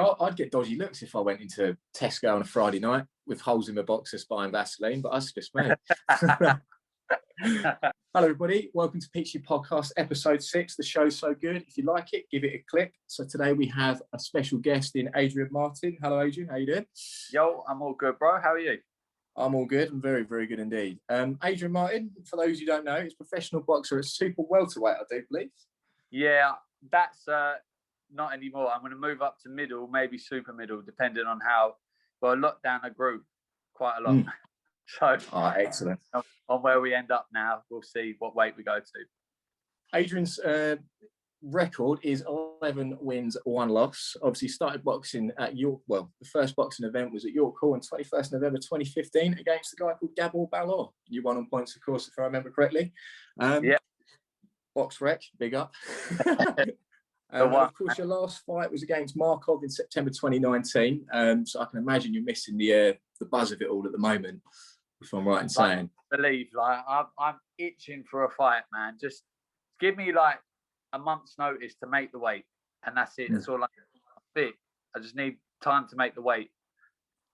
I'd get dodgy looks if I went into Tesco on a Friday night with holes in my boxers buying Vaseline, but that's just me. Hello, everybody. Welcome to Peachy Podcast, episode 6. The show's so good. If you like it, give it a click. So today we have a special guest in Adrian Martin. Hello, Adrian. How you doing? Yo, I'm all good, bro. How are you? I'm all good. I'm very, very good indeed. Adrian Martin, for those who don't know, is a professional boxer at super welterweight, I do believe. Yeah, that's not anymore. I'm going to move up to middle, maybe super middle, depending on how. Well, lockdown, I grew quite a lot. So, excellent. On where we end up now, we'll see what weight we go to. Adrian's record is 11 wins, 1 loss. Obviously, started boxing at York. Well, the first boxing event was at York Hall on 21st November 2015 against a guy called Gabor Balor. You won on points, of course, if I remember correctly. Yeah. Box Rec, big up. Of course, your last fight was against Markov in September 2019. So I can imagine you're missing the buzz of it all at the moment, if I'm right in saying. I believe, I'm itching for a fight, man. Just give me like a month's notice to make the weight, and that's it. That's all I'm fit. I just need time to make the weight.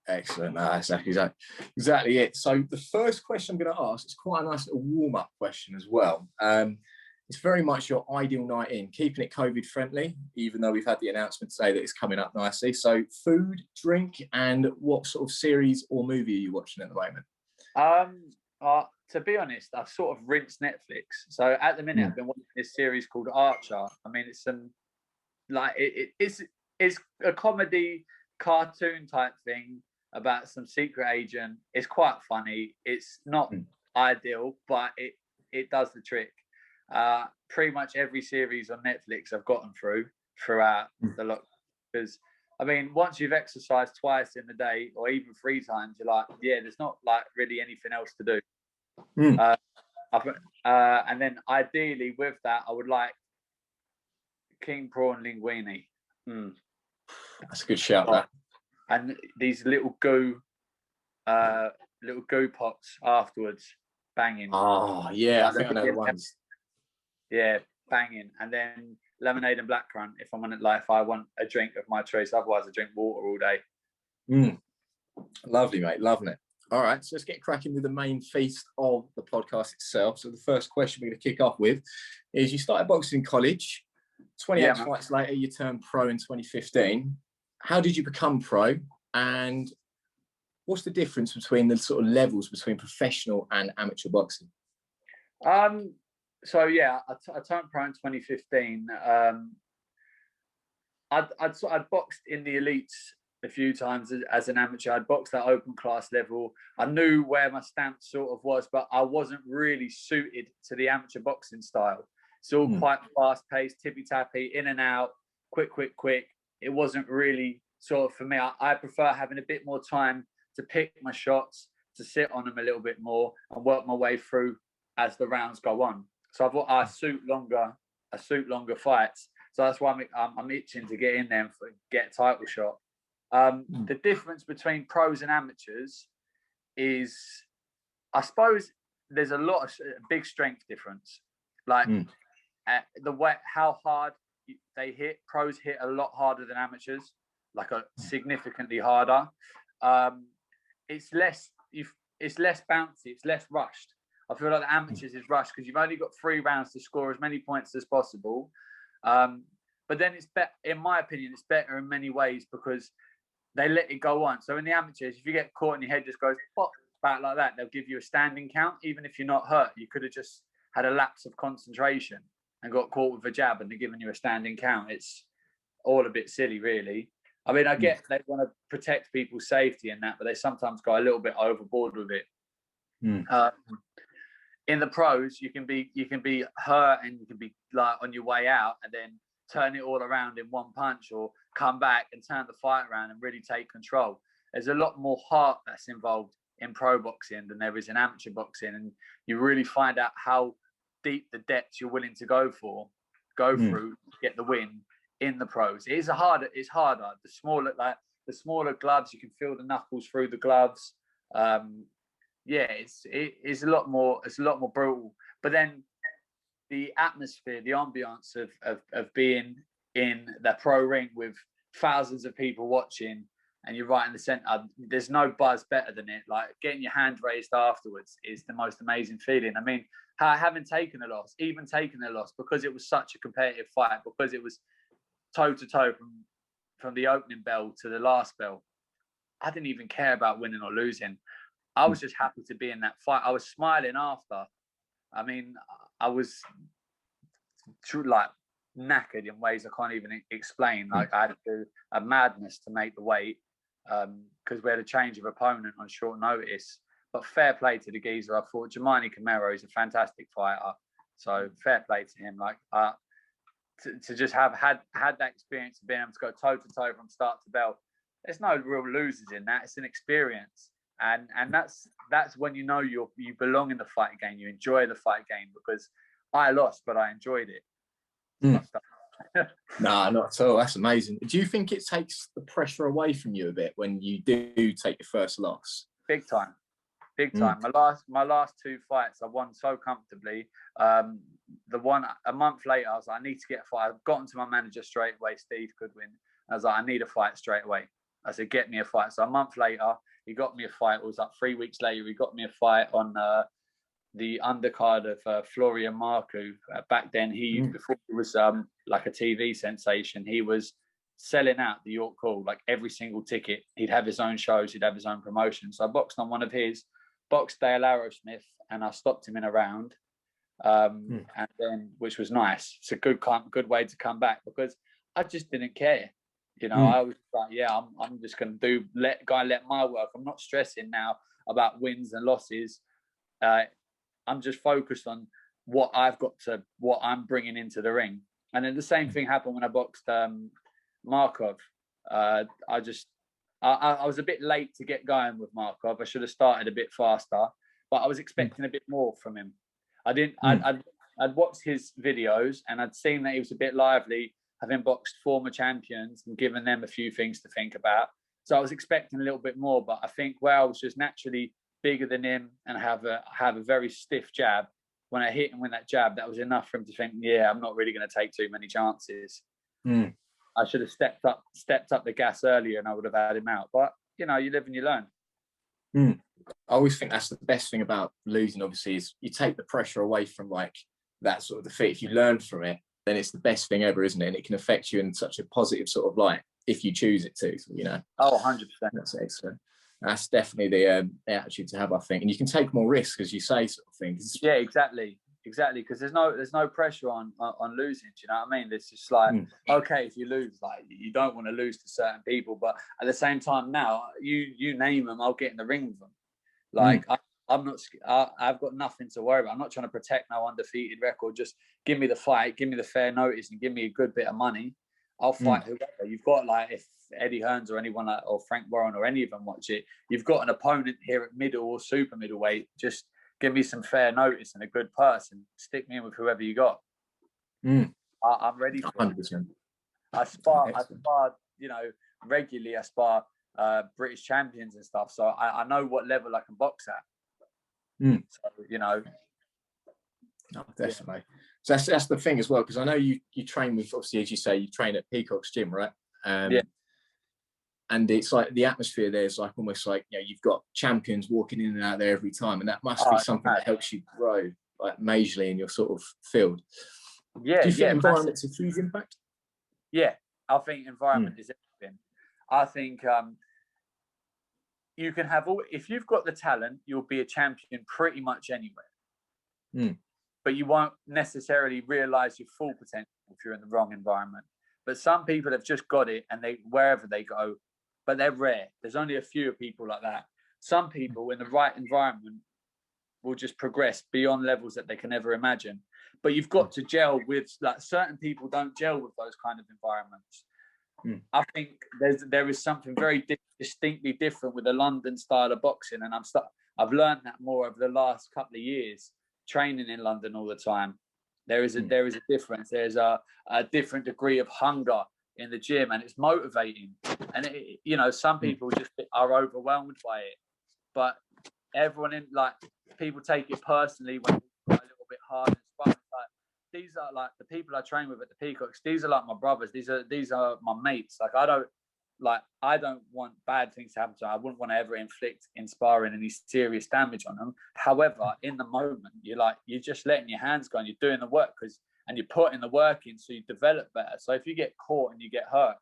Excellent. No, that's exactly it. So the first question I'm going to ask is quite a nice little warm-up question as well. It's very much your ideal night in, keeping it COVID friendly, even though we've had the announcement today that it's coming up nicely. So food, drink, and what sort of series or movie are you watching at the moment? To be honest, I've sort of rinsed Netflix. So at the minute, I've been watching this series called Archer. I mean, it's it's a comedy cartoon type thing about some secret agent. It's quite funny. It's not ideal, but it does the trick. Pretty much every series on Netflix I've gotten throughout the lockdown, because I mean, once you've exercised twice in the day or even 3 times, you're like, yeah, there's not like really anything else to do. And then ideally with that, I would like king prawn linguine. That's a good shout, that. And these little goo pots afterwards, banging. Oh yeah, I think I know the ones. Yeah, banging. And then lemonade and blackcurrant if I want a drink of my choice. Otherwise, I drink water all day. Lovely, mate. Loving it. All right, so let's get cracking with the main feast of the podcast itself. So the first question we're going to kick off with is, you started boxing in college. 28 fights later, you turned pro in 2015. How did you become pro? And what's the difference between the sort of levels between professional and amateur boxing? So yeah, I turned pro in 2015. I'd boxed in the elites a few times as an amateur. I'd boxed at open class level. I knew where my stance sort of was, but I wasn't really suited to the amateur boxing style. It's all quite fast paced, tippy tappy, in and out, quick. It wasn't really sort of for me. I prefer having a bit more time to pick my shots, to sit on them a little bit more and work my way through as the rounds go on. So I suit longer fights. So that's why I'm itching to get in there and get a title shot. The difference between pros and amateurs is, I suppose, there's a big strength difference. Like the way how hard they hit. Pros hit a lot harder than amateurs, significantly harder. It's less bouncy. It's less rushed. I feel like the amateurs is rushed because you've only got 3 rounds to score as many points as possible. But then it's better, in my opinion, it's better in many ways because they let it go on. So in the amateurs, if you get caught and your head just goes pop back like that, they'll give you a standing count. Even if you're not hurt, you could have just had a lapse of concentration and got caught with a jab and they're giving you a standing count. It's all a bit silly, really. I mean, I get they want to protect people's safety and that, but they sometimes go a little bit overboard with it. In the pros, you can be hurt and you can be like on your way out and then turn it all around in one punch, or come back and turn the fight around and really take control. There's a lot more heart that's involved in pro boxing than there is in amateur boxing, and you really find out how deep the depths you're willing to go through to get the win in the pros. It's harder. The smaller gloves, you can feel the knuckles through the gloves. It's a lot more brutal. But then the atmosphere, the ambiance of being in the pro ring with thousands of people watching, and you're right in the center. There's no buzz better than it. Like getting your hand raised afterwards is the most amazing feeling. I mean, having taken a loss, because it was such a competitive fight, because it was toe to toe from the opening bell to the last bell, I didn't even care about winning or losing. I was just happy to be in that fight. I was smiling after. I mean, I was like knackered in ways I can't even explain. Like I had to do a madness to make the weight because we had a change of opponent on short notice. But fair play to the geezer. I thought Jamani Camaro is a fantastic fighter, so fair play to him. Like to just have had that experience of being able to go toe to toe from start to bell. There's no real losers in that. It's an experience, and that's when you know you belong in the fight game. You enjoy the fight game, because I lost, but I enjoyed it. Nah, not at all. That's amazing. Do you think it takes the pressure away from you a bit when you do take your first loss? Big time. My last two fights I won so comfortably. The one a month later, I was like, I need to get a fight. I've gotten to my manager straight away, Steve Goodwin. I was like, I need a fight straight away. I said, get me a fight. So a month later, he got me a fight. It was like 3 weeks later, he got me a fight on the undercard of Florian Marku. Back then, before he was like a TV sensation, he was selling out the York Hall, like every single ticket. He'd have his own shows, he'd have his own promotion. So I boxed on one of his, boxed Dale Arrowsmith, and I stopped him in a round, and then, which was nice. It's a good way to come back, because I just didn't care. You know, I was like, yeah, I'm just going to let my work. I'm not stressing now about wins and losses. I'm just focused on what I'm bringing into the ring. And then the same thing happened when I boxed Markov. I was a bit late to get going with Markov. I should have started a bit faster, but I was expecting a bit more from him. I'd watched his videos, and I'd seen that he was a bit lively, having boxed former champions and given them a few things to think about. So I was expecting a little bit more, but I think where I was just naturally bigger than him and have a very stiff jab, when I hit him with that jab, that was enough for him to think, yeah, I'm not really going to take too many chances. I should have stepped up the gas earlier, and I would have had him out. But you know, you live and you learn. I always think that's the best thing about losing, obviously, is you take the pressure away from like that sort of defeat. If you learn from it, then it's the best thing ever, isn't it? And it can affect you in such a positive sort of light if you choose it to, you know. Oh, 100%. That's excellent. That's definitely the attitude to have, I think. And you can take more risks, as you say, sort of thing. Yeah, exactly. Because there's no pressure on losing. Do you know what I mean? It's just like, okay, if you lose, like you don't want to lose to certain people, but at the same time, now you name them, I'll get in the ring with them. Like I'm not. I've got nothing to worry about. I'm not trying to protect no undefeated record. Just give me the fight, give me the fair notice, and give me a good bit of money. I'll fight whoever. You've got, like, if Eddie Hearns or anyone or Frank Warren or any of them watch it, you've got an opponent here at middle or super middleweight. Just give me some fair notice and a good person. Stick me in with whoever you got. I'm ready for 100%. I spar, you know, regularly. I spar British champions and stuff, so I know what level I can box at. So, you know, no, definitely. So that's the thing as well, because I know you train with, obviously, as you say, you train at Peacock's gym, right? And it's like the atmosphere there is like almost like, you know, you've got champions walking in and out there every time, and that must be something that helps you grow like majorly in your sort of field. Yeah. Do you think environment's a huge impact? Yeah, I think environment is everything. I think you can have if you've got the talent, you'll be a champion pretty much anywhere. But you won't necessarily realise your full potential if you're in the wrong environment. But some people have just got it, and they wherever they go, but they're rare. There's only a few people like that. Some people in the right environment will just progress beyond levels that they can never imagine. But you've got to gel with, like, certain people don't gel with those kind of environments. I think there is something very distinctly different with the London style of boxing, and I've learned that more over the last couple of years, training in London all the time. There is a difference. There's a different degree of hunger in the gym, and it's motivating. And you know, some people just are overwhelmed by it, but everyone people take it personally when it's a little bit hard and it's like, these are like the people I train with at the Peacocks. These are like my brothers. These are my mates. Like I don't want bad things to happen to them. I wouldn't want to ever inflict in sparring any serious damage on them. However, in the moment, you're just letting your hands go and you're doing the work and you're putting the work in so you develop better. So if you get caught and you get hurt,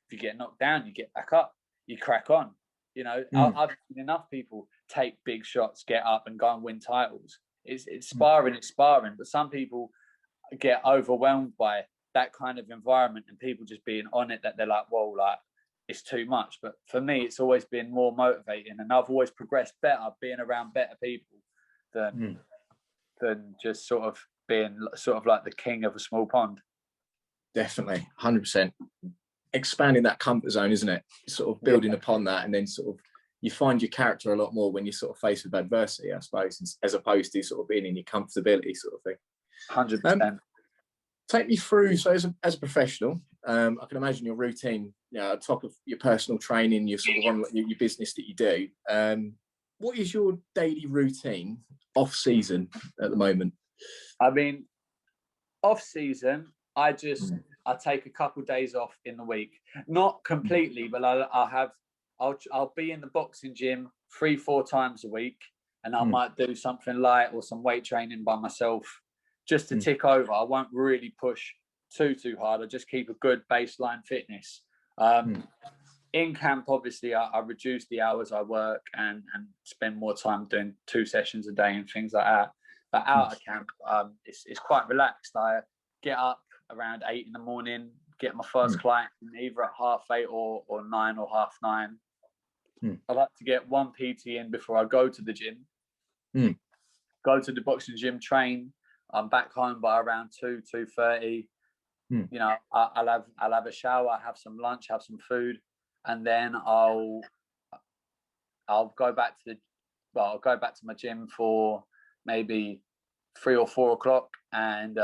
if you get knocked down, you get back up, you crack on. You know, I've seen enough people take big shots, get up and go and win titles. It's sparring, but some people get overwhelmed by that kind of environment and people just being on it, that they're like, whoa, like, it's too much. But for me, it's always been more motivating, and I've always progressed better being around better people than just sort of being sort of like the king of a small pond. Definitely, 100%. Expanding that comfort zone, isn't it? Sort of building upon that, and then sort of you find your character a lot more when you're sort of faced with adversity, I suppose, as opposed to sort of being in your comfortability sort of thing. 100%. Take me through, so as a professional, I can imagine your routine, you know, on top of your personal training, your sort of your business that you do. What is your daily routine off season at the moment? I mean, off season, I take a couple of days off in the week, not completely, but I'll be in the boxing gym 3-4 times a week, and I might do something light or some weight training by myself just to tick over. I won't really push too hard. I just keep a good baseline fitness. In camp, obviously, I reduce the hours I work and spend more time doing 2 sessions a day and things like that. But out of camp, it's quite relaxed. I get up around 8 in the morning, get my first client either at 8:30 or 9 or 9:30. I like to get 1 PT in before I go to the gym. Go to the boxing gym, train. I'm back home by around 2:30. You know, I'll have a shower, have some lunch, have some food, and then I'll go back to my gym for maybe 3 or 4 o'clock and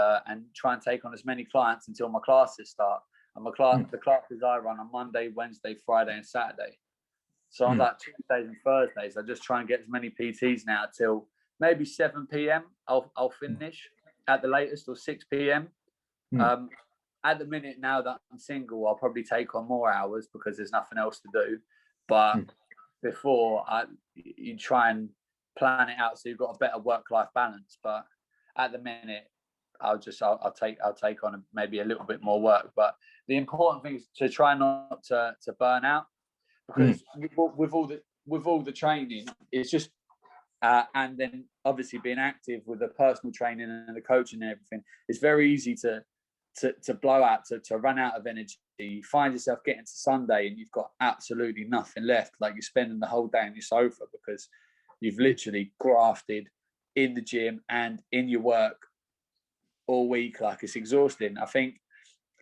try and take on as many clients until my classes start. And the classes I run on Monday, Wednesday, Friday, and Saturday. So on like Tuesdays and Thursdays, I just try and get as many PTs now till maybe 7 p.m. I'll finish at the latest, or 6 p.m. At the minute, now that I'm single, I'll probably take on more hours because there's nothing else to do. But before, you try and plan it out so you've got a better work-life balance. But at the minute, I'll take on maybe a little bit more work. But the important thing is to try not to burn out, because with all the training, it's just and then obviously being active with the personal training and the coaching and everything, it's very easy to blow out, to run out of energy. You find yourself getting to Sunday and you've got absolutely nothing left. Like you're spending the whole day on your sofa because you've literally grafted in the gym and in your work all week. Like, it's exhausting. I think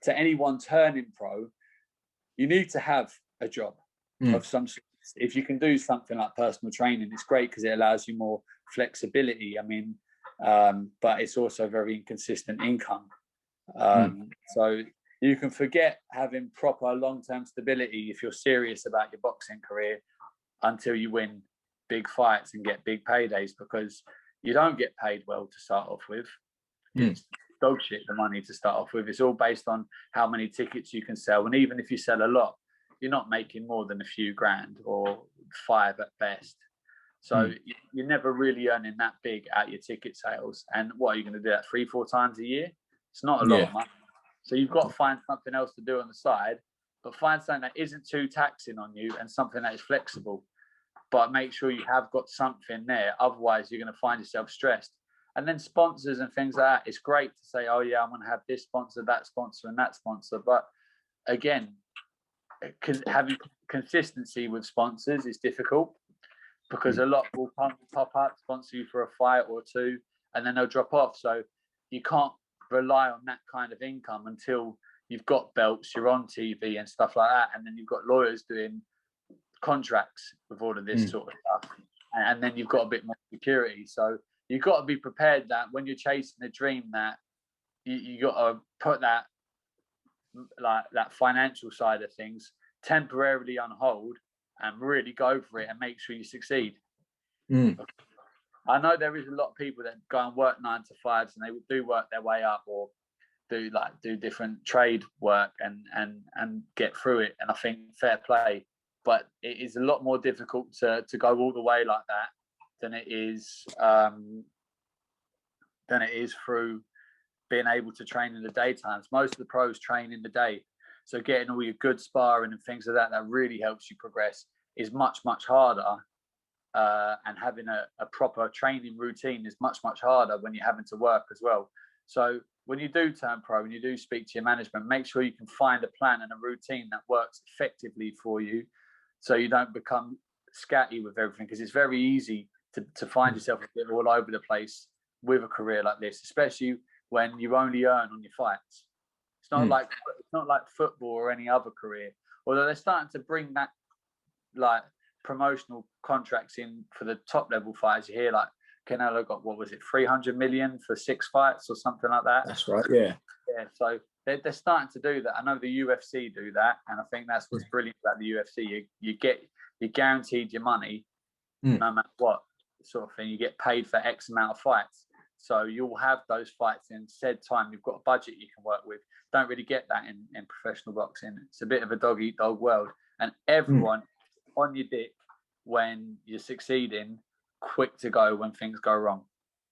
to anyone turning pro, you need to have a job of some sort. If you can do something like personal training, it's great because it allows you more flexibility. I mean, but it's also very inconsistent income. So you can forget having proper long-term stability if you're serious about your boxing career until you win big fights and get big paydays, because you don't get paid well to start off with. It's dog shit, the money to start off with. It's all based on how many tickets you can sell, and even if you sell a lot, you're not making more than a few grand or 5 at best. So you're never really earning that big at your ticket sales. And what are you going to do that 3-4 times a year? It's not a lot of money. So you've got to find something else to do on the side, but find something that isn't too taxing on you and something that is flexible. But make sure you have got something there. Otherwise, you're going to find yourself stressed. And then sponsors and things like that. It's great to say, oh, yeah, I'm going to have this sponsor, that sponsor, and that sponsor. But again, having consistency with sponsors is difficult, because a lot will pop up, sponsor you for a fight or 2, and then they'll drop off. So you can't rely on that kind of income until you've got belts, you're on TV and stuff like that, and then you've got lawyers doing contracts with all of this sort of stuff, and then you've got a bit more security. So you've got to be prepared that when you're chasing a dream, that you got to put that, like, that financial side of things temporarily on hold and really go for it and make sure you succeed. I know there is a lot of people that go and work 9 to 5s, and they do work their way up, or do different trade work and get through it. And I think fair play, but it is a lot more difficult to go all the way like that than it is through being able to train in the daytimes. Most of the pros train in the day, so getting all your good sparring and things like that really helps you progress is much harder. And having a proper training routine is much harder when you're having to work as well. So when you do turn pro, when you do speak to your management, make sure you can find a plan and a routine that works effectively for you, so you don't become scatty with everything, because it's very easy to find yourself a bit all over the place with a career like this, especially when you only earn on your fights. It's not like football or any other career, although they're starting to bring that like promotional contracts in for the top level fighters. You hear like Canelo got, what was it, 300 million for 6 fights or something like that. That's right. Yeah. So they're starting to do that. I know the UFC do that, and I think that's what's brilliant about the UFC. You're guaranteed your money, no matter what sort of thing. You get paid for X amount of fights, so you'll have those fights in said time. You've got a budget you can work with. Don't really get that in professional boxing. It's a bit of a dog eat dog world, and everyone on your dick when you're succeeding, quick to go when things go wrong.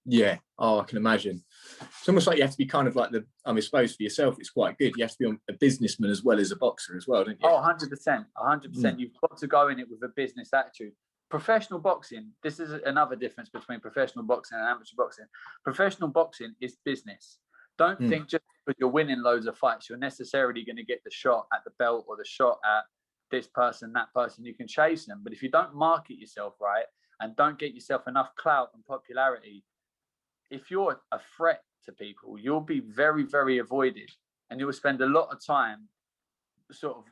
Yeah. Oh, I can imagine. It's almost like you have to be kind of like I suppose for yourself, it's quite good. You have to be a businessman as well as a boxer as well, don't you? Oh, 100%. 100%. You've got to go in it with a business attitude. Professional boxing, this is another difference between professional boxing and amateur boxing. Professional boxing is business. Don't think just because you're winning loads of fights, you're necessarily going to get the shot at the belt or the shot at this person, that person. You can chase them. But if you don't market yourself right and don't get yourself enough clout and popularity, if you're a threat to people, you'll be very, very avoided, and you'll spend a lot of time sort of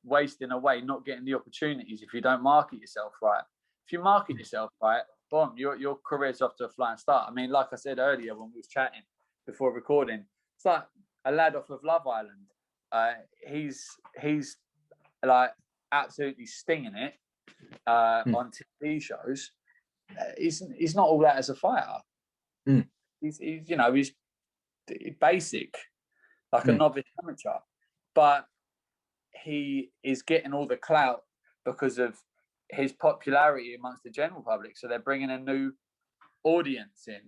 wasting away, not getting the opportunities if you don't market yourself right. If you market yourself right, boom, your career's off to a flying start. I mean, like I said earlier when we was chatting before recording, it's like a lad off of Love Island. He's like absolutely stinging it on TV shows. He's not all that as a fighter. He's basic, like a novice amateur, but he is getting all the clout because of his popularity amongst the general public. So they're bringing a new audience in.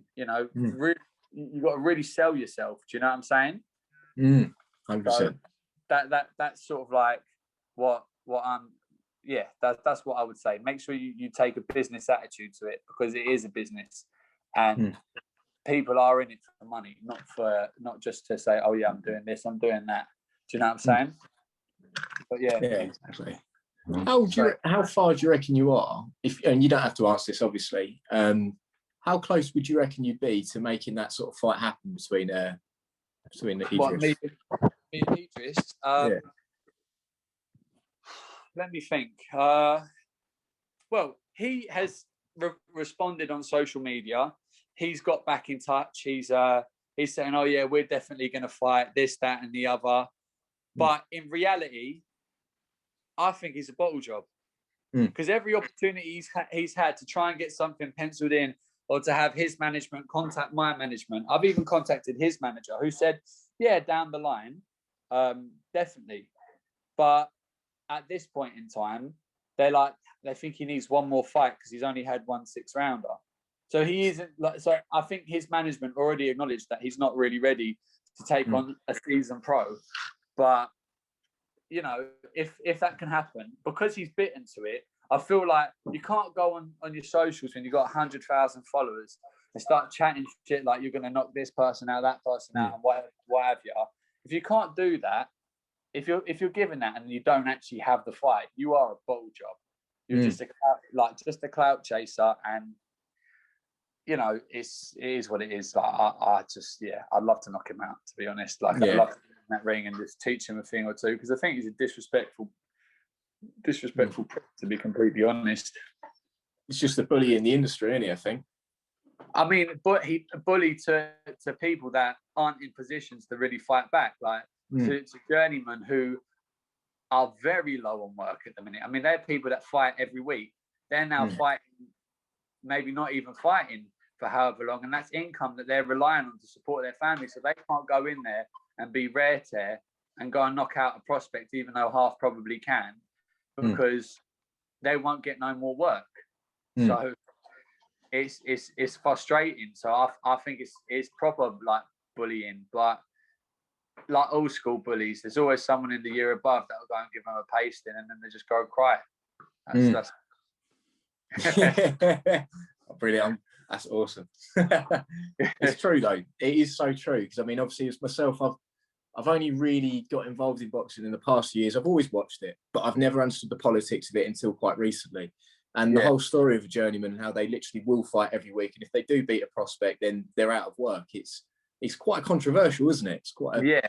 Really, you got to really sell yourself. Do you know what I'm saying? 100%. So that's sort of like what I'm. Yeah, that's what I would say. Make sure you take a business attitude to it, because it is a business, and people are in it for money, not just to say, oh yeah, I'm doing this, I'm doing that. Do you know what I'm saying? But yeah, exactly. How far do you reckon you are? And you don't have to answer this, obviously. How close would you reckon you'd be to making that sort of fight happen between Idris? Me and Idris. Let me think. Well, he has responded on social media. He's got back in touch. He's saying, oh yeah, we're definitely going to fight this, that, and the other. But in reality, I think he's a bottle job, because every opportunity he's had to try and get something penciled in, or to have his management contact my management. I've even contacted his manager, who said, yeah, down the line, definitely. But at this point in time, they think he needs one more fight because he's only had 1 6-rounder. So he isn't so I think his management already acknowledged that he's not really ready to take on a seasoned pro. But if that can happen, because he's bitten to it, I feel like you can't go on your socials when you've got 100,000 followers and start chatting shit like you're going to knock this person out, that person out, and what have you. If you can't do that, if you're given that and you don't actually have the fight, you are a bottle job. You're just a clout chaser, and it is what it is. Like I'd love to knock him out, to be honest. Like I'd love to get in that ring and just teach him a thing or two, because I think he's a disrespectful prick, to be completely honest. It's just a bully in the industry, isn't he? I think. I mean, but he a bully to people that aren't in positions to really fight back, like to journeymen who are very low on work at the minute. I mean, they're people that fight every week. They're now fighting maybe not even fighting for however long, and that's income that they're relying on to support their family. So they can't go in there and be rare tear and go and knock out a prospect, even though half probably can, because they won't get no more work. So it's frustrating. So I think it's proper like bullying, but like old school bullies, there's always someone in the year above that will go and give them a pasting, and then they just go cry. That's brilliant. That's awesome. It's true though. It is so true, because I mean, obviously, as myself, I've only really got involved in boxing in the past few years. I've always watched it, but I've never understood the politics of it until quite recently. And the whole story of a journeyman and how they literally will fight every week, and if they do beat a prospect, then they're out of work. It's quite controversial, isn't it? It's quite big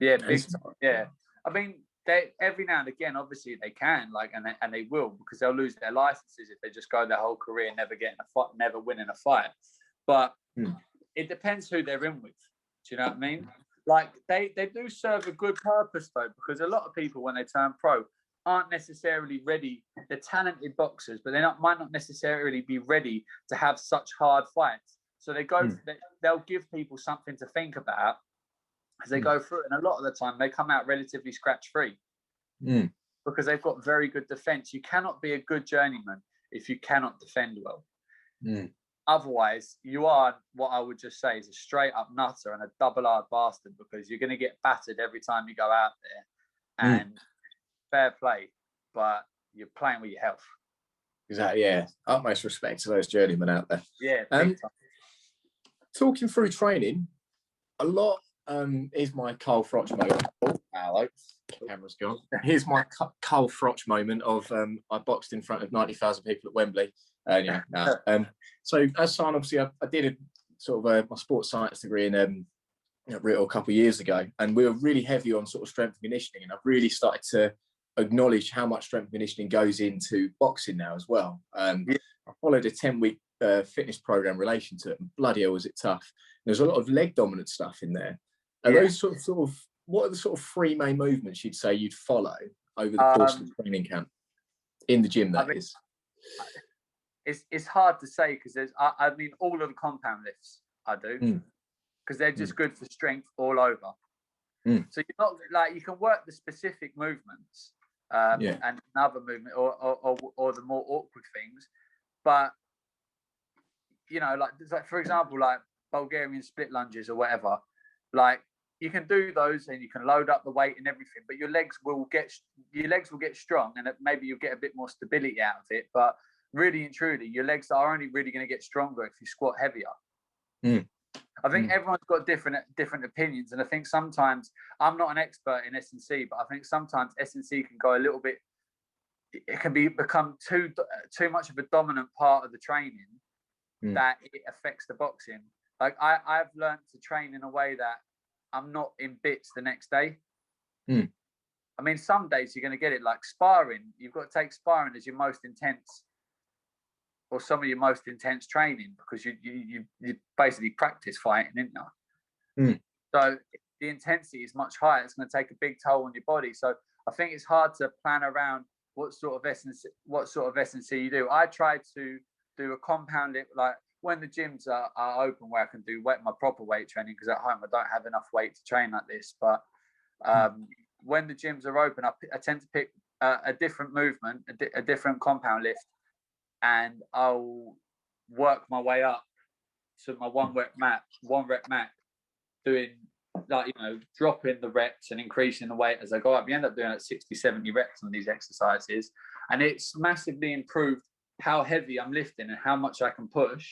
time. Yeah. I mean, they every now and again, obviously they can, like, and they will, because they'll lose their licenses if they just go their whole career never getting a fight, never winning a fight. But it depends who they're in with. Do you know what I mean? Like they do serve a good purpose though, because a lot of people when they turn pro aren't necessarily ready. They're talented boxers, but might not necessarily be ready to have such hard fights. So they go, they'll give people something to think about as they go through it. And a lot of the time they come out relatively scratch-free because they've got very good defense. You cannot be a good journeyman if you cannot defend well. Otherwise, you are what I would just say is a straight-up nutter and a double-hard bastard, because you're going to get battered every time you go out there. And fair play, but you're playing with your health. Exactly, yeah. Utmost respect to those journeymen out there. Yeah. Talking through training, a lot is my Carl Froch moment. Oh, hello, camera's gone. Here's my Carl Froch moment of I boxed in front of 90,000 people at Wembley. So as someone, obviously, I did a sort of my sports science degree in a couple of years ago, and we were really heavy on sort of strength and conditioning, and I've really started to acknowledge how much strength and conditioning goes into boxing now as well. I followed a 10-week fitness program in relation to it, and bloody hell was it tough. There's a lot of leg dominant stuff in there. Are those sort of what are the sort of three main movements you'd say you'd follow over the course of the training camp in the gym? It's hard to say, because I mean all of the compound lifts I do, because they're just good for strength all over. So you're not like, you can work the specific movements and another movement or the more awkward things, but you know, like for example, like Bulgarian split lunges or whatever, like you can do those and you can load up the weight and everything, but your legs will get strong, and maybe you'll get a bit more stability out of it. But really and truly, your legs are only really going to get stronger if you squat heavier. I think everyone's got different opinions, and I think sometimes, I'm not an expert in S&C, but I think sometimes S&C can go a little bit. It can become too much of a dominant part of the training that it affects the boxing. Like I've learned to train in a way that I'm not in bits the next day. I mean, some days you're going to get it. Like sparring, you've got to take sparring as your most intense, or some of your most intense training, because you basically practice fighting, isn't you? So the intensity is much higher. It's going to take a big toll on your body. So I think it's hard to plan around what sort of S&C you do. I try to do a compound lift, like when the gyms are open, where I can do my proper weight training, because at home I don't have enough weight to train like this. But when the gyms are open, I tend to pick a different movement, a different compound lift, and I'll work my way up to my one rep max, doing like, you know, dropping the reps and increasing the weight as I go up. You end up doing like 60, 70 reps on these exercises, and it's massively improved how heavy I'm lifting and how much I can push,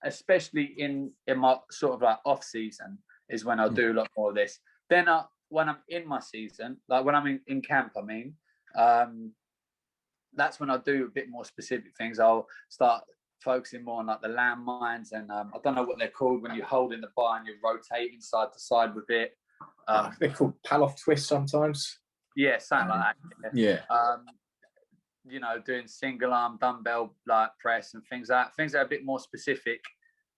especially in my sort of like off season is when I'll do a lot more of this. Then when I'm in my season, like when I'm in camp, I mean, that's when I'll do a bit more specific things. I'll start focusing more on like the landmines, and I don't know what they're called when you're holding the bar and you're rotating side to side with it. They're called Palloff twists sometimes. Yeah, something like that. Yeah. You know, doing single arm dumbbell like press and things that are a bit more specific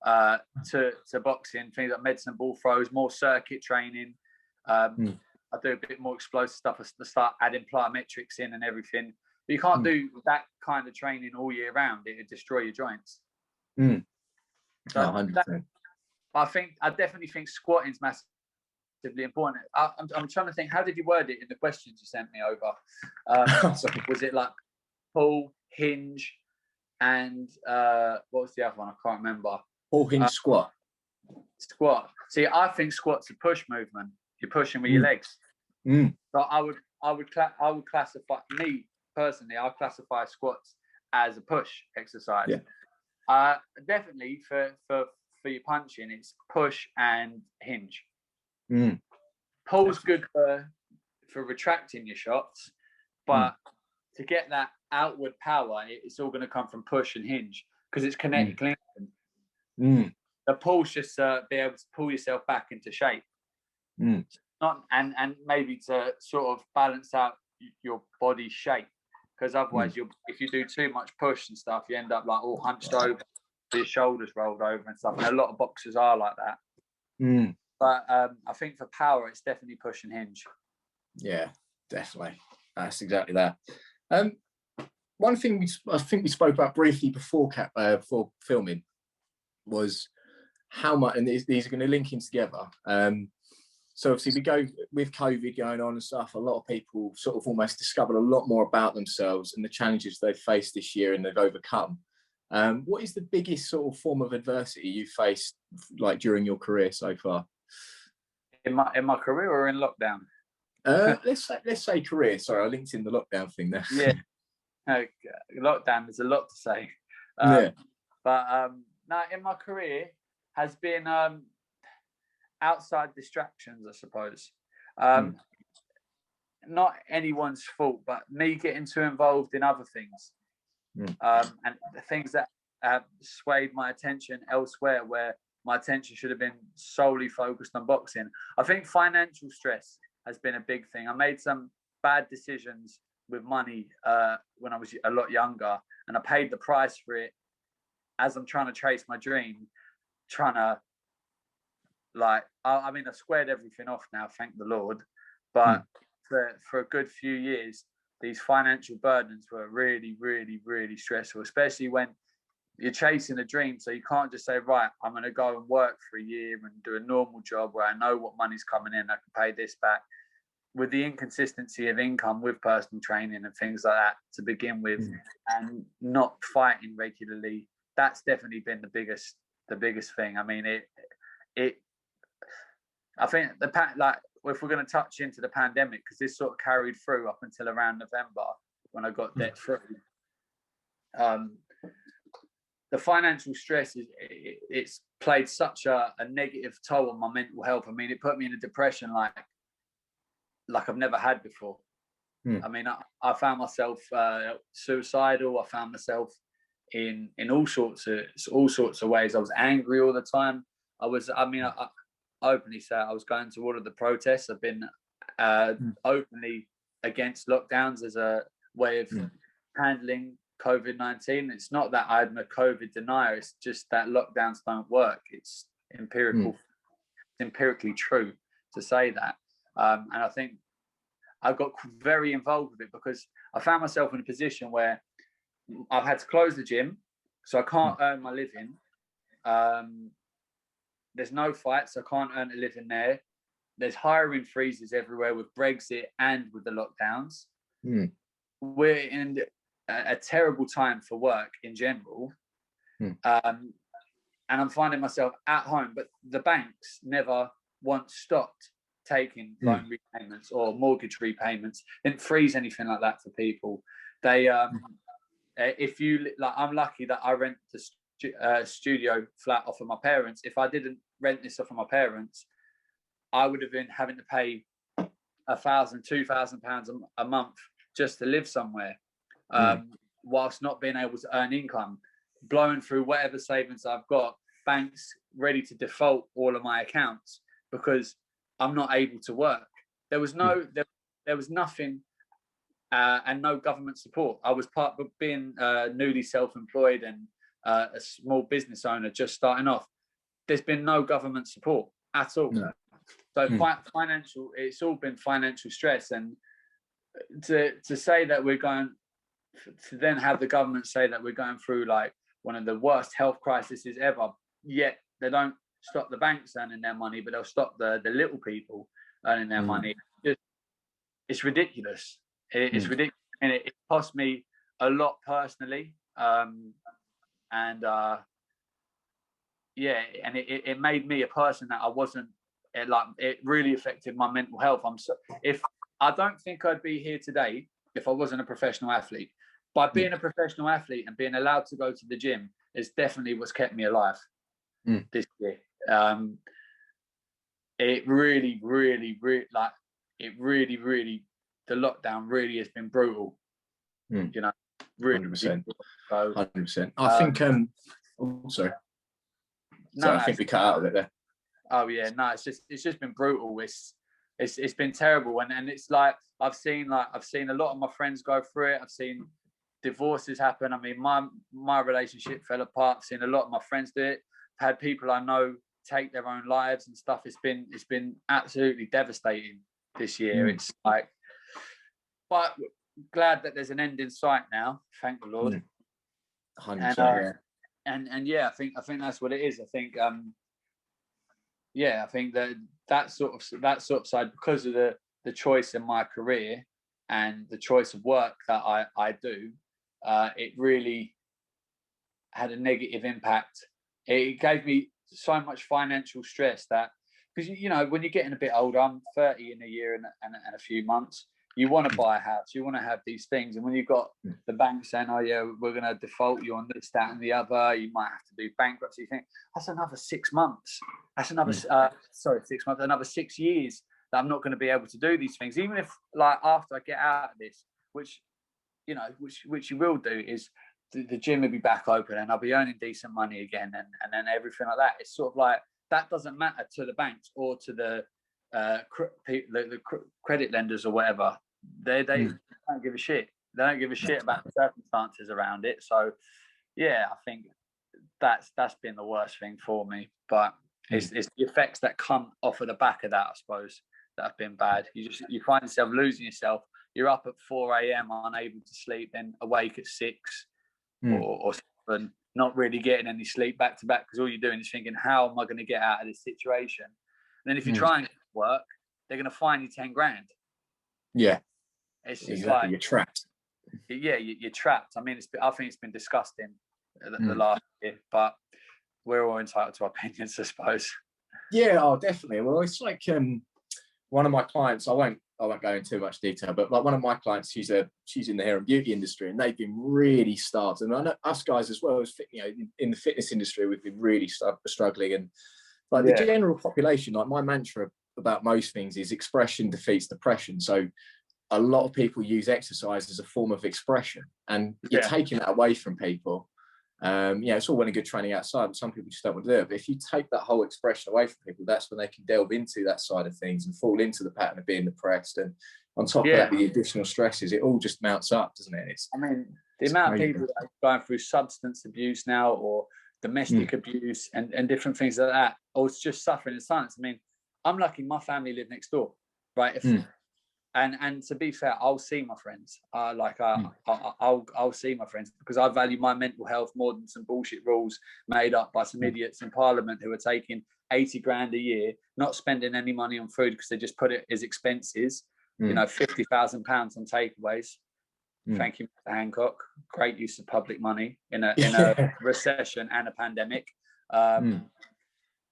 to boxing. Things like medicine ball throws, more circuit training. I do a bit more explosive stuff. I start adding plyometrics in and everything. But you can't do that kind of training all year round. It would destroy your joints. Mm. So 100%. I definitely think squatting is massively important. I'm trying to think, how did you word it in the questions you sent me over? Was it like pull, hinge, and what was the other one? I can't remember. Pull, hinge, squat. Squat. See, I think squat's a push movement. You're pushing with your legs. Mm. So I would classify, me personally, I'll classify squats as a push exercise. Yeah. Definitely for your punching, it's push and hinge. Mm. Pull's good for retracting your shots, but to get that outward power, it's all going to come from push and hinge because it's kinetic lengthened. Mm. The pull's just be able to pull yourself back into shape. Mm. Not and maybe to sort of balance out your body shape, because otherwise if you do too much push and stuff, you end up like all hunched over, your shoulders rolled over and stuff. And a lot of boxers are like that. Mm. But I think for power, it's definitely push and hinge. Yeah, definitely. That's exactly that. One thing I think we spoke about briefly before filming was how much, and these are going to link in together. So obviously we go with COVID going on and stuff, a lot of people sort of almost discovered a lot more about themselves and the challenges they've faced this year and they've overcome. What is the biggest sort of form of adversity you faced like during your career so far? In my career or in lockdown? Let's say career. Sorry, I linked in the lockdown thing there. Yeah. Lockdown, there's a lot to say. But no, in my career has been outside distractions, I suppose. Not anyone's fault, but me getting too involved in other things. And the things that swayed my attention elsewhere, where my attention should have been solely focused on boxing. I think financial stress has been a big thing. I made some bad decisions with money when I was a lot younger, and I paid the price for it as I'm trying to chase my dream, I squared everything off now, thank the Lord. But for a good few years, these financial burdens were really, really, really stressful, especially when you're chasing a dream. So you can't just say, right, I'm going to go and work for a year and do a normal job where I know what money's coming in, I can pay this back. With the inconsistency of income with personal training and things like that to begin with, and not fighting regularly, that's definitely been the biggest thing. I mean, I think if we're going to touch into the pandemic, because this sort of carried through up until around November when I got debt free. The financial stress it's played such a negative toll on my mental health. I mean, it put me in a depression like I've never had before. I mean, I found myself suicidal. I found myself in all sorts of ways. I was angry all the time. I openly say I was going to all of the protests. I've been openly against lockdowns as a way of handling COVID-19. It's not that I'm a COVID denier. It's just that lockdowns don't work. It's empirically true to say that. And I think I got very involved with it because I found myself in a position where I've had to close the gym, so I can't earn my living. There's no fights, so I can't earn a living there. There's hiring freezes everywhere with Brexit and with the lockdowns. We're in a terrible time for work in general. And I'm finding myself at home, but the banks never once stopped taking loan repayments or mortgage repayments. Didn't freeze anything like that for people. They I'm lucky that I rent the studio flat off of my parents. If I didn't rent this off of my parents, I would have been having to pay £1,000-2,000 a month just to live somewhere, whilst not being able to earn income, blowing through whatever savings I've got, banks ready to default all of my accounts because I'm not able to work. There was nothing and no government support. I was part of being newly self-employed and a small business owner just starting off. There's been no government support at all. So financial, it's all been financial stress. And to say that we're going to then have the government say that we're going through like one of the worst health crises ever, yet they don't stop the banks earning their money, but they'll stop the little people earning their money. It's ridiculous. It's ridiculous, and it cost me a lot personally. It made me a person that I wasn't. It really affected my mental health. I don't think I'd be here today if I wasn't a professional athlete. By being a professional athlete and being allowed to go to the gym is definitely what's kept me alive this year. It really, the lockdown really has been brutal. You know, really. 100%. So, 100%. I think. Sorry. I think we cut out of it there. Oh yeah, no, it's just been brutal. It's been terrible, and it's like I've seen a lot of my friends go through it. I've seen divorces happen. I mean, my relationship fell apart. I've seen a lot of my friends do it. I've had people I know take their own lives and stuff. It's been absolutely devastating this year. It's like, but glad that there's an end in sight now. Thank the Lord. 100%. And yeah, I think that's what it is. I think I think that sort of side, because of the choice in my career and the choice of work that I do, it really had a negative impact. It gave me so much financial stress that, because you know, when you're getting a bit older, I'm 30 in a year and a few months, you want to buy a house, you want to have these things, and when you've got the bank saying, oh yeah, we're going to default you on this, that and the other, you might have to do bankruptcy, you think that's another 6 months, that's another 6 months, another 6 years that I'm not going to be able to do these things, even if, like, after I get out of this, which you know, which you will do, is the gym will be back open and I'll be earning decent money again, and then everything like that. It's sort of like, that doesn't matter to the banks or to the credit lenders or whatever. They don't give a shit. They don't give a shit about the circumstances around it. So yeah, I think that's been the worst thing for me. But it's the effects that come off of the back of that, I suppose, that have been bad. You find yourself losing yourself. You're up at 4 a.m. unable to sleep, then awake at 6 or 7, not really getting any sleep back to back, because all you're doing is thinking, how am I going to get out of this situation? And then if you try and work, they're going to fine you 10 grand. Yeah, it's just exactly. like, you're trapped. Yeah, you're trapped. I mean, I think it's been disgusting the last year, but we're all entitled to our opinions, I suppose. Yeah, definitely. Well, it's like one of my clients. I won't go into too much detail, but like one of my clients, she's in the hair and beauty industry, and they've been really starved. And I know us guys as well, as you know, in the fitness industry, we've been really struggling. And like the general population, like my mantra about most things is expression defeats depression. So a lot of people use exercise as a form of expression, and you're taking that away from people. It's all well and good training outside, but some people just don't want to do it. But if you take that whole expression away from people, that's when they can delve into that side of things and fall into the pattern of being depressed. And on top of that, the additional stresses, it all just mounts up, doesn't it? The amount of people that are going through substance abuse now, or domestic abuse and different things like that, or it's just suffering in silence. I mean, I'm lucky my family live next door, right? And to be fair, I'll see my friends. I'll see my friends, because I value my mental health more than some bullshit rules made up by some idiots in Parliament who are taking 80 grand a year, not spending any money on food because they just put it as expenses. You know, £50,000 on takeaways. Thank you, Mr. Hancock. Great use of public money in a recession and a pandemic.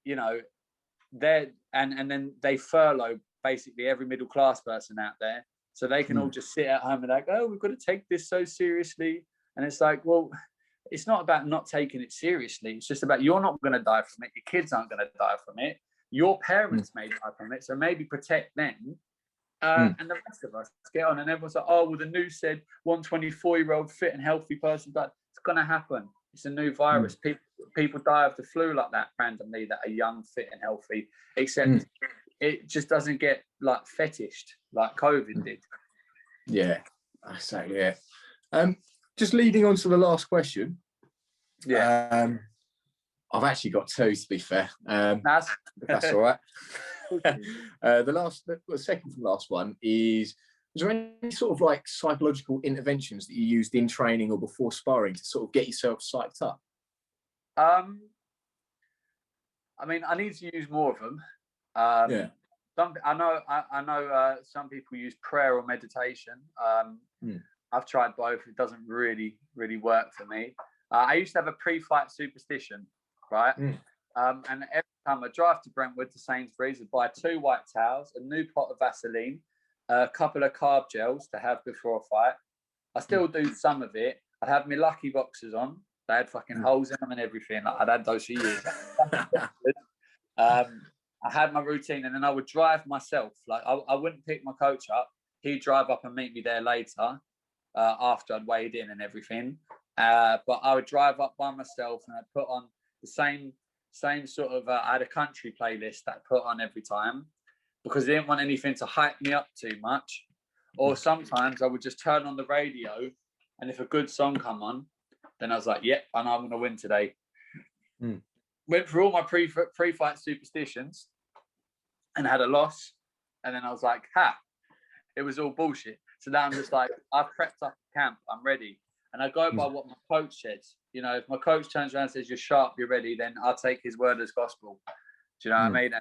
You know, and then they furlough basically every middle class person out there, so they can all just sit at home and like, oh, we've got to take this so seriously. And it's like, well, it's not about not taking it seriously. It's just about, you're not going to die from it. Your kids aren't going to die from it. Your parents may die from it. So maybe protect them. And the rest of us get on. And everyone's like, oh, well, the news said 124-year-old fit and healthy person died. It's going to happen. It's a new virus. People die of the flu like that randomly, that are young, fit and healthy, except it just doesn't get like fetished like COVID did. Yeah, I say, just leading on to the last question. I've actually got two, to be fair. If that's all right. The second from last one is, Was there any sort of like psychological interventions that you used in training or before sparring to sort of get yourself psyched up? I mean, I need to use more of them. Yeah. I know some people use prayer or meditation. I've tried both. It doesn't really work for me. I used to have a pre-fight superstition, right? And every time I drive to Brentwood to Sainsbury's, I'd buy 2 white towels, a new pot of Vaseline, a couple of carb gels to have before a fight. I still do some of it. I'd have my lucky boxers on. They had fucking holes in them and everything. I'd had those for years. I had my routine, and then I would drive myself. Like I wouldn't pick my coach up. He'd drive up and meet me there later after I'd weighed in and everything. But I would drive up by myself, and I'd put on the same sort of. I had a country playlist that I put on every time because I didn't want anything to hype me up too much. Or sometimes I would just turn on the radio, and if a good song come on, then I was like, "Yep, I know I'm going to win today." Went through all my pre-fight superstitions and had a loss. And then I was like, it was all bullshit. So now I'm just like, I've prepped up camp, I'm ready. And I go by what my coach says. You know, if my coach turns around and says, you're sharp, you're ready, then I'll take his word as gospel. Do you know what I mean?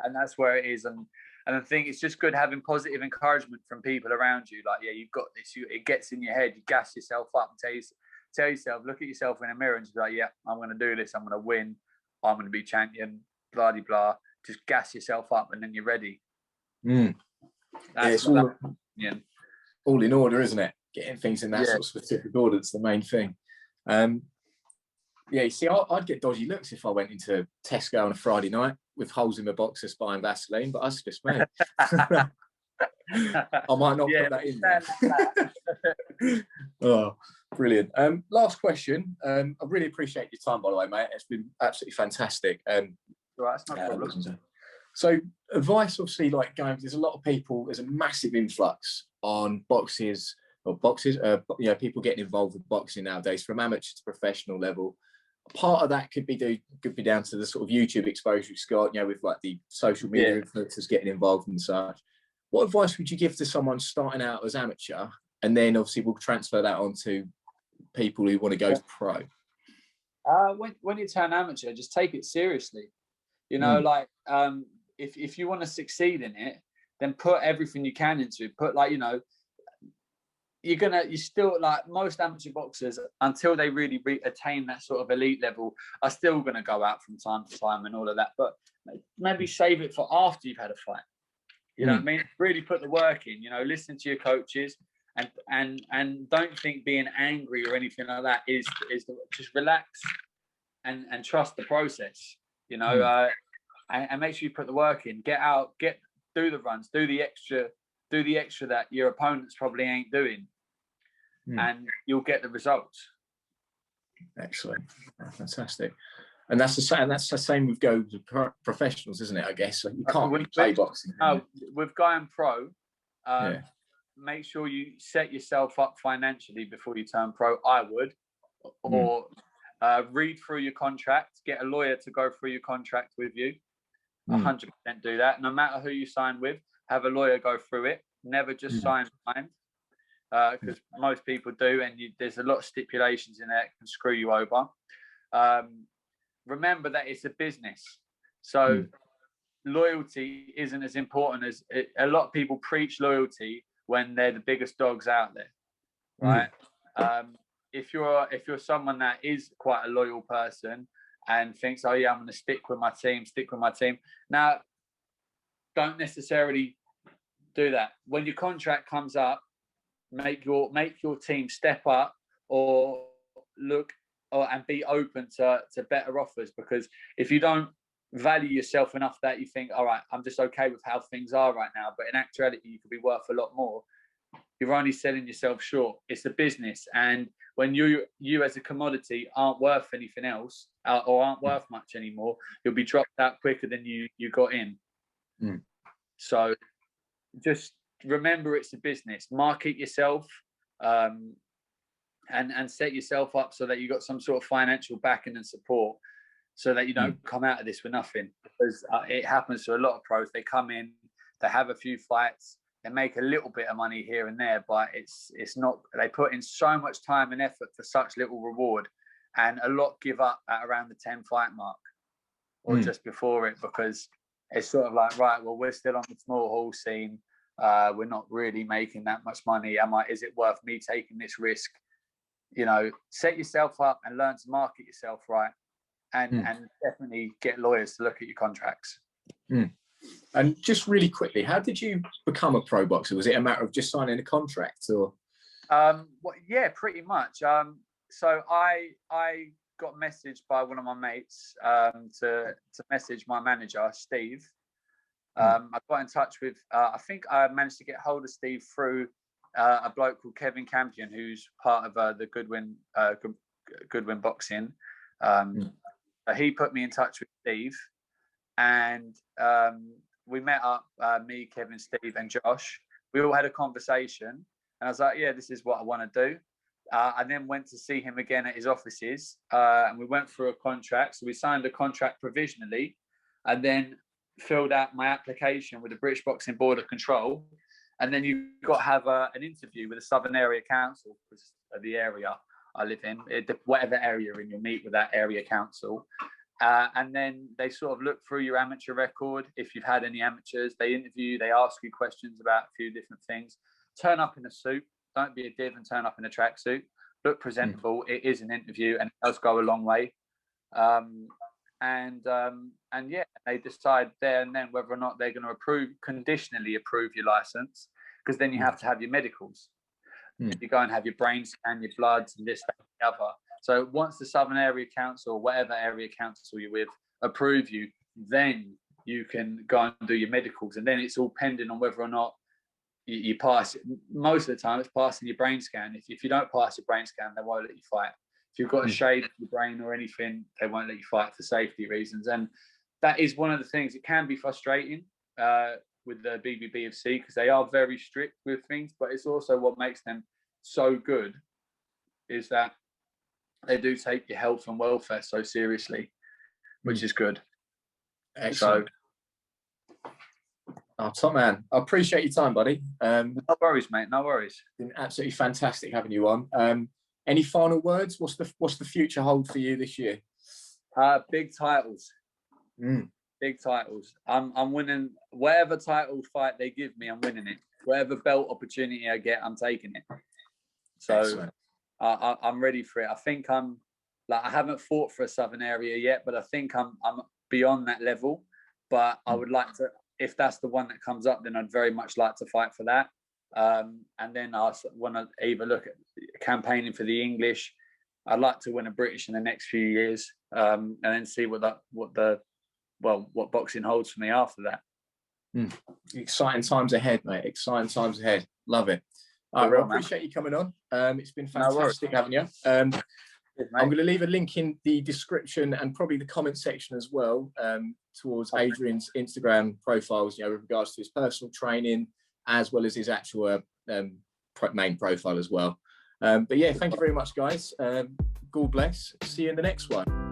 And that's where it is. And I think it's just good having positive encouragement from people around you. Like, yeah, you've got this. It gets in your head. You gas yourself up and tell yourself, look at yourself in a mirror and just be like, yeah, I'm going to do this. I'm going to win. I'm going to be champion, blah, blah, blah. Just gas yourself up and then you're ready. It's all in order, isn't it? Getting things in that sort of specific order is the main thing. You see, I'd get dodgy looks if I went into Tesco on a Friday night with holes in my boxers buying Vaseline, but that's just me. I might not put that in there. Oh, brilliant. Last question. I really appreciate your time, by the way, mate. It's been absolutely fantastic. Right, that's no problem. So advice, obviously, like going, there's a lot of people, there's a massive influx on boxes, people getting involved with boxing nowadays from amateur to professional level. Part of that could be down to the sort of YouTube exposure you've got, with like the social media influencers getting involved and such. What advice would you give to someone starting out as amateur? And then obviously we'll transfer that on to people who want to go pro. When you turn amateur, just take it seriously. Like if you want to succeed in it, then put everything you can into it. Put you're still like most amateur boxers until they really attain that sort of elite level are still going to go out from time to time and all of that. But maybe save it for after you've had a fight. You know what I mean? Really put the work in. Listen to your coaches and don't think being angry or anything like that is just relax and trust the process. And make sure you put the work in. Get out, do the runs, do the extra that your opponents probably ain't doing. And you'll get the results. Excellent. Fantastic. And that's the same with go to professionals, isn't it? I guess so you can't really play boxing. With going pro, make sure you set yourself up financially before you turn pro. I would, or read through your contract. Get a lawyer to go through your contract with you. 100% do that. No matter who you sign with, have a lawyer go through it. Never just sign blind. Because most people do, and there's a lot of stipulations in there that can screw you over. Remember that it's a business, so loyalty isn't as important as a lot of people preach loyalty when they're the biggest dogs out there, right? If you're someone that is quite a loyal person and thinks, oh yeah, I'm going to stick with my team. Now, don't necessarily do that. When your contract comes up, make your team step up or look and be open to better offers, because if you don't value yourself enough that you think, all right, I'm just okay with how things are right now, but in actuality you could be worth a lot more, you're only selling yourself short. It's a business, and when you as a commodity aren't worth anything else or aren't worth much anymore, you'll be dropped out quicker than you got in. So just remember it's a business. Market yourself and set yourself up so that you got some sort of financial backing and support, so that you don't come out of this with nothing, because it happens to a lot of pros. They come in, they have a few fights, they make a little bit of money here and there, but it's not. They put in so much time and effort for such little reward, and a lot give up at around the 10 fight mark or just before it, because it's sort of like, right, well, we're still on the small hall scene. We're not really making that much money. Is it worth me taking this risk? You know, set yourself up and learn to market yourself right, and definitely get lawyers to look at your contracts. And just really quickly, how did you become a pro boxer? Was it a matter of just signing a contract, or? Well, yeah, pretty much. So I got messaged by one of my mates to message my manager, Steve. I got in touch with, I think I managed to get hold of Steve through a bloke called Kevin Campion, who's part of the Goodwin Boxing. He put me in touch with Steve, and we met up, me, Kevin, Steve, and Josh. We all had a conversation, and I was like, yeah, this is what I want to do. I then went to see him again at his offices, and we went through a contract. So we signed a contract provisionally, and then filled out my application with the British Boxing Board of Control. And then you've got to have an interview with the Southern Area Council, because of the area I live in. Whatever area you're in, you'll meet with that area council. And then they sort of look through your amateur record. If you've had any amateurs, they interview you, they ask you questions about a few different things. Turn up in a suit. Don't be a div and turn up in a tracksuit. Look presentable. It is an interview, and it does go a long way. And yeah, they decide there and then whether or not they're going to conditionally approve your license, because then you have to have your medicals. You go and have your brain scan, your bloods, and this, that, and the other. So once the Southern Area Council, whatever area council you're with, approve you, then you can go and do your medicals, and then it's all pending on whether or not you pass it. Most of the time, it's passing your brain scan. If you don't pass your brain scan, they won't let you fight. If you've got a shade of your brain or anything, they won't let you fight for safety reasons. And that is one of the things. It can be frustrating with the BBBFC, because they are very strict with things, but it's also what makes them so good is that they do take your health and welfare so seriously, which is good. Excellent. Oh, top man. I appreciate your time, buddy. No worries, mate. No worries. It's been absolutely fantastic having you on. Any final words? What's the future hold for you this year? Big titles. Big titles. I'm winning whatever title fight they give me. I'm winning it. Whatever belt opportunity I get, I'm taking it. So I'm ready for it. I think I haven't fought for a Southern Area yet, but I think I'm beyond that level. But I would like to. If that's the one that comes up, then I'd very much like to fight for that. And then I want to either look at campaigning for the English. I'd like to win a British in the next few years, and then see what boxing holds for me after that. Exciting times ahead, mate. Exciting times ahead. Love it. I appreciate you coming on. It's been fantastic having you. I'm going to leave a link in the description and probably the comment section as well, towards Adrian's Instagram profiles, with regards to his personal training as well as his actual main profile as well. But yeah, thank you very much, guys. God bless. See you in the next one.